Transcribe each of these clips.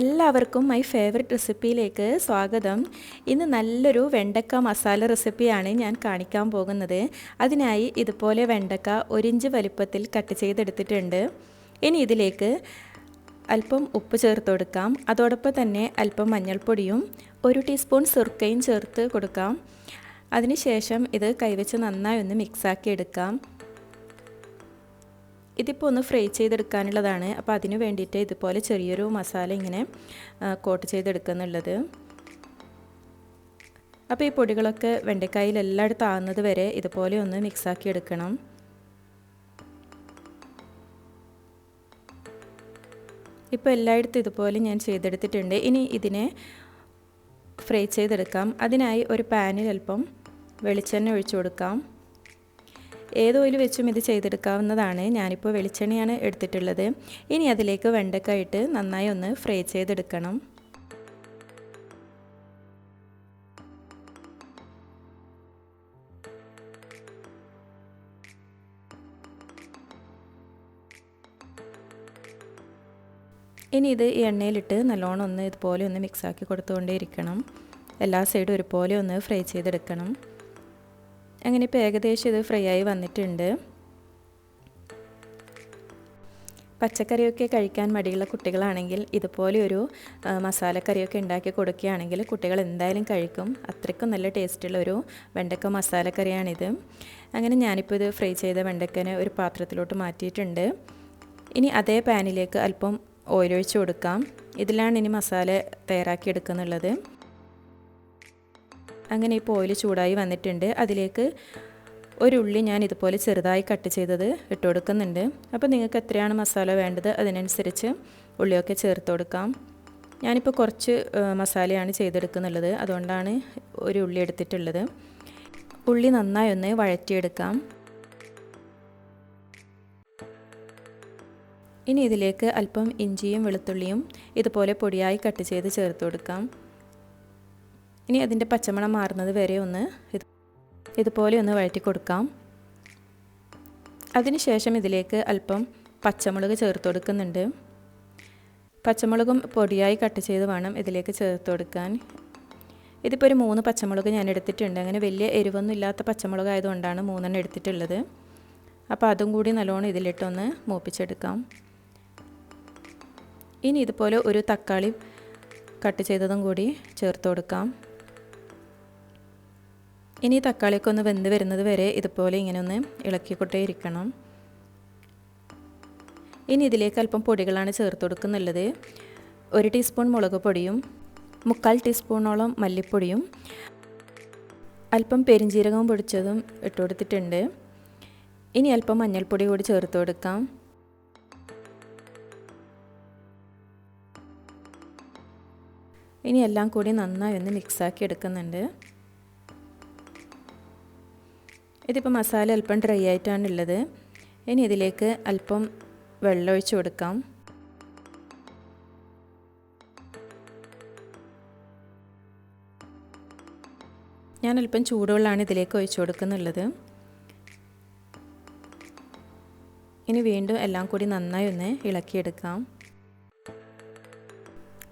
എല്ലാവർക്കും my favourite റെസിപ്പിയിലേക്ക് സ്വാഗതം. ഇന്ന് നല്ലൊരു വെണ്ടക്ക മസാല റെസിപ്പിയാണ് ഞാൻ കാണിക്കാൻ പോകുന്നത്. അതിനായി ഇതുപോലെ വെണ്ടക്ക 1 ഇഞ്ച് വലിപ്പത്തിൽ കട്ട് ചെയ്തെടുത്തിട്ടുണ്ട്. ഇനി ഇതിലേക്ക് അല്പം ഉപ്പ് ചേർത്ത് കൊടുക്കാം. അതോടൊപ്പം തന്നെ അല്പം മഞ്ഞൾപ്പൊടിയും 1 ടീസ്പൂൺ സുർക്കയും ചേർത്ത് കൊടുക്കാം. അതിനുശേഷം ഇത് കൈവച്ച് നന്നായി ഒന്ന് മിക്സാക്കി എടുക്കാം. ഇതിപ്പോൾ ഒന്ന് ഫ്രൈ ചെയ്തെടുക്കാനുള്ളതാണ്. അപ്പോൾ അതിന് വേണ്ടിയിട്ട് ഇതുപോലെ ചെറിയൊരു മസാല ഇങ്ങനെ കോട്ട് ചെയ്തെടുക്കുന്നുള്ളത്. അപ്പോൾ ഈ പൊടികളൊക്കെ വെണ്ടക്കായിൽ എല്ലായിടത്തും ആകുന്നത് വരെ ഇതുപോലെ ഒന്ന് മിക്സാക്കി എടുക്കണം. ഇപ്പോൾ എല്ലായിടത്തും ഇതുപോലെ ഞാൻ ചെയ്തെടുത്തിട്ടുണ്ട്. ഇനി ഇതിനെ ഫ്രൈ ചെയ്തെടുക്കാം. അതിനായി ഒരു പാനിൽ അല്പം വെളിച്ചെണ്ണ ഒഴിച്ചു കൊടുക്കാം. ഏത് ഓയിൽ വെച്ചും ഇത് ചെയ്തെടുക്കാവുന്നതാണ്. ഞാനിപ്പോൾ വെളിച്ചെണ്ണയാണ് എടുത്തിട്ടുള്ളത്. ഇനി അതിലേക്ക് വെണ്ടക്ക ഇട്ട് നന്നായി ഒന്ന് ഫ്രൈ ചെയ്തെടുക്കണം. ഇനി ഇത് ഈ എണ്ണയിലിട്ട് നല്ലോണം ഒന്ന് ഇതുപോലെ ഒന്ന് മിക്സാക്കി കൊടുത്തുകൊണ്ടേയിരിക്കണം. എല്ലാ സൈഡും ഒരുപോലെ ഒന്ന് ഫ്രൈ ചെയ്തെടുക്കണം. അങ്ങനെ ഇപ്പോൾ ഏകദേശം ഇത് ഫ്രൈ ആയി വന്നിട്ടുണ്ട്. പച്ചക്കറിയൊക്കെ കഴിക്കാൻ മടിയുള്ള കുട്ടികളാണെങ്കിൽ ഇതുപോലെ ഒരു മസാലക്കറിയൊക്കെ ഉണ്ടാക്കി കൊടുക്കുകയാണെങ്കിൽ കുട്ടികൾ എന്തായാലും കഴിക്കും. അത്രയ്ക്കും നല്ല ടേസ്റ്റുള്ള ഒരു വെണ്ടക്ക മസാലക്കറിയാണിത്. അങ്ങനെ ഞാനിപ്പോൾ ഇത് ഫ്രൈ ചെയ്ത വെണ്ടക്കനെ ഒരു പാത്രത്തിലോട്ട് മാറ്റിയിട്ടുണ്ട്. ഇനി അതേ പാനിലേക്ക് അല്പം ഓയിൽ ഒഴിച്ച് കൊടുക്കാം. ഇതിലാണ് ഇനി മസാല തയ്യാറാക്കി എടുക്കുന്നുള്ളത്. അങ്ങനെ ഇപ്പോൾ ഓയിൽ ചൂടായി വന്നിട്ടുണ്ട്. അതിലേക്ക് ഒരു ഉള്ളി ഞാൻ ഇതുപോലെ ചെറുതായി കട്ട് ചെയ്തത് ഇട്ട് കൊടുക്കുന്നുണ്ട്. അപ്പോൾ നിങ്ങൾക്ക് എത്രയാണ് മസാല വേണ്ടത് അതിനനുസരിച്ച് ഉള്ളിയൊക്കെ ചേർത്ത് കൊടുക്കാം. ഞാനിപ്പോൾ കുറച്ച് മസാലയാണ് ചെയ്തെടുക്കുന്നുള്ളത്, അതുകൊണ്ടാണ് ഒരു ഉള്ളി എടുത്തിട്ടുള്ളത്. ഉള്ളി നന്നായി ഒന്ന് വഴറ്റിയെടുക്കാം. ഇനി ഇതിലേക്ക് അല്പം ഇഞ്ചിയും വെളുത്തുള്ളിയും ഇതുപോലെ പൊടിയായി കട്ട് ചെയ്ത് ചേർത്ത് കൊടുക്കാം. ഇനി അതിൻ്റെ പച്ചമണം മാറുന്നത് വരെ ഒന്ന് ഇതുപോലെ ഒന്ന് വഴറ്റി കൊടുക്കാം. അതിനുശേഷം ഇതിലേക്ക് അല്പം പച്ചമുളക് ചേർത്ത് കൊടുക്കുന്നുണ്ട്. പച്ചമുളകും പൊടിയായി കട്ട് ചെയ്ത് വേണം ഇതിലേക്ക് ചേർത്ത് കൊടുക്കാൻ. ഇതിപ്പോൾ ഒരു 3 പച്ചമുളക് ഞാൻ എടുത്തിട്ടുണ്ട്. അങ്ങനെ വലിയ എരിവൊന്നും ഇല്ലാത്ത പച്ചമുളക് ആയതുകൊണ്ടാണ് 3 എടുത്തിട്ടുള്ളത്. അപ്പോൾ അതും കൂടി നല്ലോണം ഇതിലിട്ടൊന്ന് മൂപ്പിച്ചെടുക്കാം. ഇനി ഇതുപോലെ ഒരു തക്കാളി കട്ട് ചെയ്തതും കൂടി ചേർത്ത് കൊടുക്കാം. ഇനി തക്കാളിയൊക്കെ ഒന്ന് വെന്ത് വരുന്നത് വരെ ഇതുപോലെ ഇങ്ങനെ ഒന്ന് ഇളക്കിക്കൊണ്ടേ ഇരിക്കണം. ഇനി ഇതിലേക്ക് അല്പം പൊടികളാണ് ചേർത്ത് കൊടുക്കുന്നുള്ളത്. 1 ടീസ്പൂൺ മുളക് പൊടിയും 3/4 ടീസ്പൂണോളം മല്ലിപ്പൊടിയും അല്പം പെരിഞ്ജീരകവും പൊടിച്ചതും ഇട്ട് കൊടുത്തിട്ടുണ്ട്. ഇനി അല്പം മഞ്ഞൾപ്പൊടി കൂടി ചേർത്ത് കൊടുക്കാം. ഇനി എല്ലാം കൂടി നന്നായി ഒന്ന് മിക്സാക്കി എടുക്കുന്നുണ്ട്. ഇതിപ്പോൾ മസാല അല്പം ഡ്രൈ ആയിട്ടാണുള്ളത്. ഇനി ഇതിലേക്ക് അല്പം വെള്ളം ഒഴിച്ച് കൊടുക്കാം. ഞാൻ അല്പം ചൂടുവെള്ളമാണ് ഇതിലേക്ക് ഒഴിച്ച് കൊടുക്കുന്നുള്ളത്. ഇനി വീണ്ടും എല്ലാം കൂടി നന്നായി ഒന്ന് ഇളക്കിയെടുക്കാം.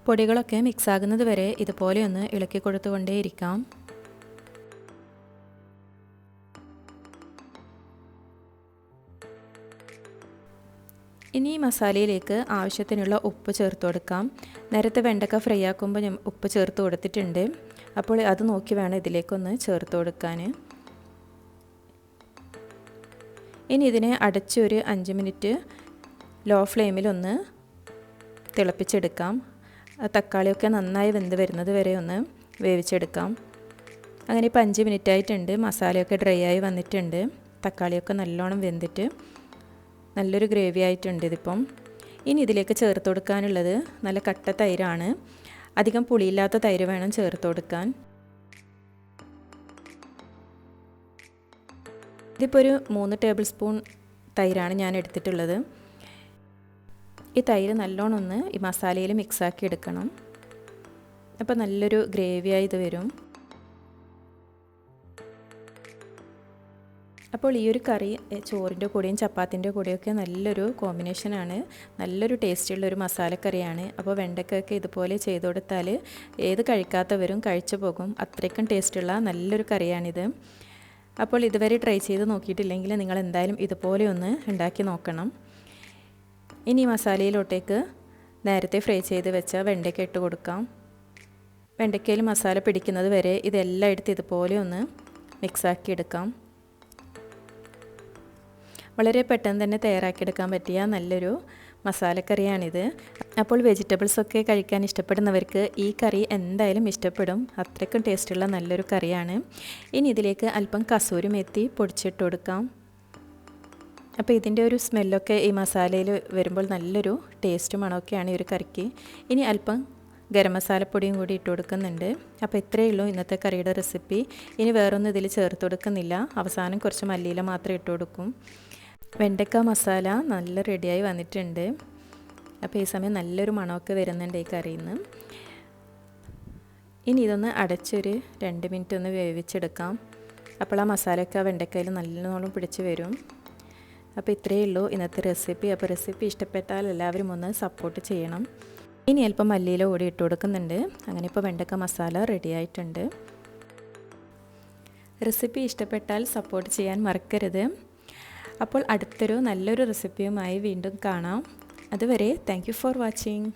പൊടികളൊക്കെ മിക്സാകുന്നത് വരെ ഇതുപോലെ ഒന്ന് ഇളക്കി കൊടുത്തുകൊണ്ടേയിരിക്കാം. ഇനി ഈ മസാലയിലേക്ക് ആവശ്യത്തിനുള്ള ഉപ്പ് ചേർത്ത് കൊടുക്കാം. നേരത്തെ വെണ്ടക്ക ഫ്രൈ ആക്കുമ്പോൾ ഞാൻ ഉപ്പ് ചേർത്ത് കൊടുത്തിട്ടുണ്ട്. അപ്പോൾ അത് നോക്കി വേണം ഇതിലേക്കൊന്ന് ചേർത്ത് കൊടുക്കാൻ. ഇനി ഇതിനെ അടച്ച് ഒരു 5 മിനിറ്റ് ലോ ഫ്ലെയിമിലൊന്ന് തിളപ്പിച്ചെടുക്കാം. തക്കാളിയൊക്കെ നന്നായി വെന്ത് വരുന്നത് വരെ ഒന്ന് വേവിച്ചെടുക്കാം. അങ്ങനെ ഇപ്പോൾ 5 മിനിറ്റ് ആയിട്ടുണ്ട്. മസാലയൊക്കെ ഡ്രൈ ആയി വന്നിട്ടുണ്ട്. തക്കാളിയൊക്കെ നല്ലോണം വെന്തിട്ട് നല്ലൊരു ഗ്രേവി ആയിട്ടുണ്ട് ഇതിപ്പം. ഇനി ഇതിലേക്ക് ചേർത്ത് കൊടുക്കാനുള്ളത് നല്ല കട്ട തൈരാണ്. അധികം പുളിയില്ലാത്ത തൈര് വേണം ചേർത്ത് കൊടുക്കാൻ. ഇതിപ്പോൾ ഒരു 3 ടേബിൾ സ്പൂൺ തൈരാണ് ഞാൻ എടുത്തിട്ടുള്ളത്. ഈ തൈര് നല്ലോണം ഒന്ന് ഈ മസാലയിൽ മിക്സാക്കി എടുക്കണം. അപ്പോൾ നല്ലൊരു ഗ്രേവി ആയി ഇത് വരും. അപ്പോൾ ഈ ഒരു കറി ചോറിൻ്റെ കൂടെയും ചപ്പാത്തിൻ്റെ കൂടെയൊക്കെ നല്ലൊരു കോമ്പിനേഷനാണ്. നല്ലൊരു ടേസ്റ്റുള്ളൊരു മസാലക്കറിയാണ്. അപ്പോൾ വെണ്ടയ്ക്കൊക്കെ ഇതുപോലെ ചെയ്ത് കൊടുത്താൽ ഏത് കഴിക്കാത്തവരും കഴിച്ചു പോകും. അത്രയ്ക്കും ടേസ്റ്റുള്ള നല്ലൊരു കറിയാണിത്. അപ്പോൾ ഇതുവരെ ട്രൈ ചെയ്ത് നോക്കിയിട്ടില്ലെങ്കിൽ നിങ്ങൾ എന്തായാലും ഇതുപോലെ ഒന്ന് ഉണ്ടാക്കി നോക്കണം. ഇനി മസാലയിലോട്ടേക്ക് നേരത്തെ ഫ്രൈ ചെയ്ത് വെച്ച വെണ്ടയ്ക്ക ഇട്ട് കൊടുക്കാം. വെണ്ടയ്ക്കയിൽ മസാല പിടിക്കുന്നത് വരെ ഇതെല്ലാം എടുത്ത് ഇതുപോലെ ഒന്ന് മിക്സാക്കി എടുക്കാം. വളരെ പെട്ടെന്ന് തന്നെ തയ്യാറാക്കിയെടുക്കാൻ പറ്റിയ നല്ലൊരു മസാലക്കറിയാണിത്. അപ്പോൾ വെജിറ്റബിൾസൊക്കെ കഴിക്കാൻ ഇഷ്ടപ്പെടുന്നവർക്ക് ഈ കറി എന്തായാലും ഇഷ്ടപ്പെടും. അത്രയ്ക്കും ടേസ്റ്റുള്ള നല്ലൊരു കറിയാണ്. ഇനി ഇതിലേക്ക് അല്പം കസൂരി മേത്തി പൊടിച്ചിട്ട് കൊടുക്കാം. അപ്പോൾ ഇതിൻ്റെ ഒരു സ്മെല്ലൊക്കെ ഈ മസാലയിൽ വരുമ്പോൾ നല്ലൊരു ടേസ്റ്റ് മണമൊക്കെയാണ് ഈ ഒരു കറിക്ക്. ഇനി അല്പം ഗരം മസാലപ്പൊടിയും കൂടി ഇട്ട് കൊടുക്കുന്നുണ്ട്. അപ്പോൾ ഇത്രയേ ഉള്ളൂ ഇന്നത്തെ കറിയുടെ റെസിപ്പി. ഇനി വേറൊന്നും ഇതിൽ ചേർത്ത് കൊടുക്കുന്നില്ല. അവസാനം കുറച്ച് മല്ലിയില മാത്രം ഇട്ട് കൊടുക്കും. വെണ്ടയ്ക്ക മസാല നല്ല റെഡിയായി വന്നിട്ടുണ്ട്. അപ്പോൾ ഈ സമയം നല്ലൊരു മണമൊക്കെ വരുന്നുണ്ട് ഈ കറിയിൽ നിന്ന്. ഇനി ഇതൊന്ന് അടച്ചൊരു 2 മിനിറ്റ് ഒന്ന് വേവിച്ചെടുക്കാം. അപ്പോൾ ആ മസാലയൊക്കെ ആ വെണ്ടയ്ക്കയിൽ നല്ലോണം പിടിച്ച് വരും. അപ്പോൾ ഇത്രയേ ഉള്ളൂ ഇന്നത്തെ റെസിപ്പി. അപ്പോൾ റെസിപ്പി ഇഷ്ടപ്പെട്ടാൽ എല്ലാവരും ഒന്ന് സപ്പോർട്ട് ചെയ്യണം. ഇനി അല്പം മല്ലിയില കൂടി ഇട്ട് കൊടുക്കുന്നുണ്ട്. അങ്ങനെ ഇപ്പോൾ വെണ്ടയ്ക്ക മസാല റെഡി ആയിട്ടുണ്ട്. റെസിപ്പി ഇഷ്ടപ്പെട്ടാൽ സപ്പോർട്ട് ചെയ്യാൻ മറക്കരുത്. അപ്പോൾ അടുത്തൊരു നല്ലൊരു റെസിപ്പിയുമായി വീണ്ടും കാണാം. അതുവരെ താങ്ക് യു ഫോർ വാച്ചിങ്.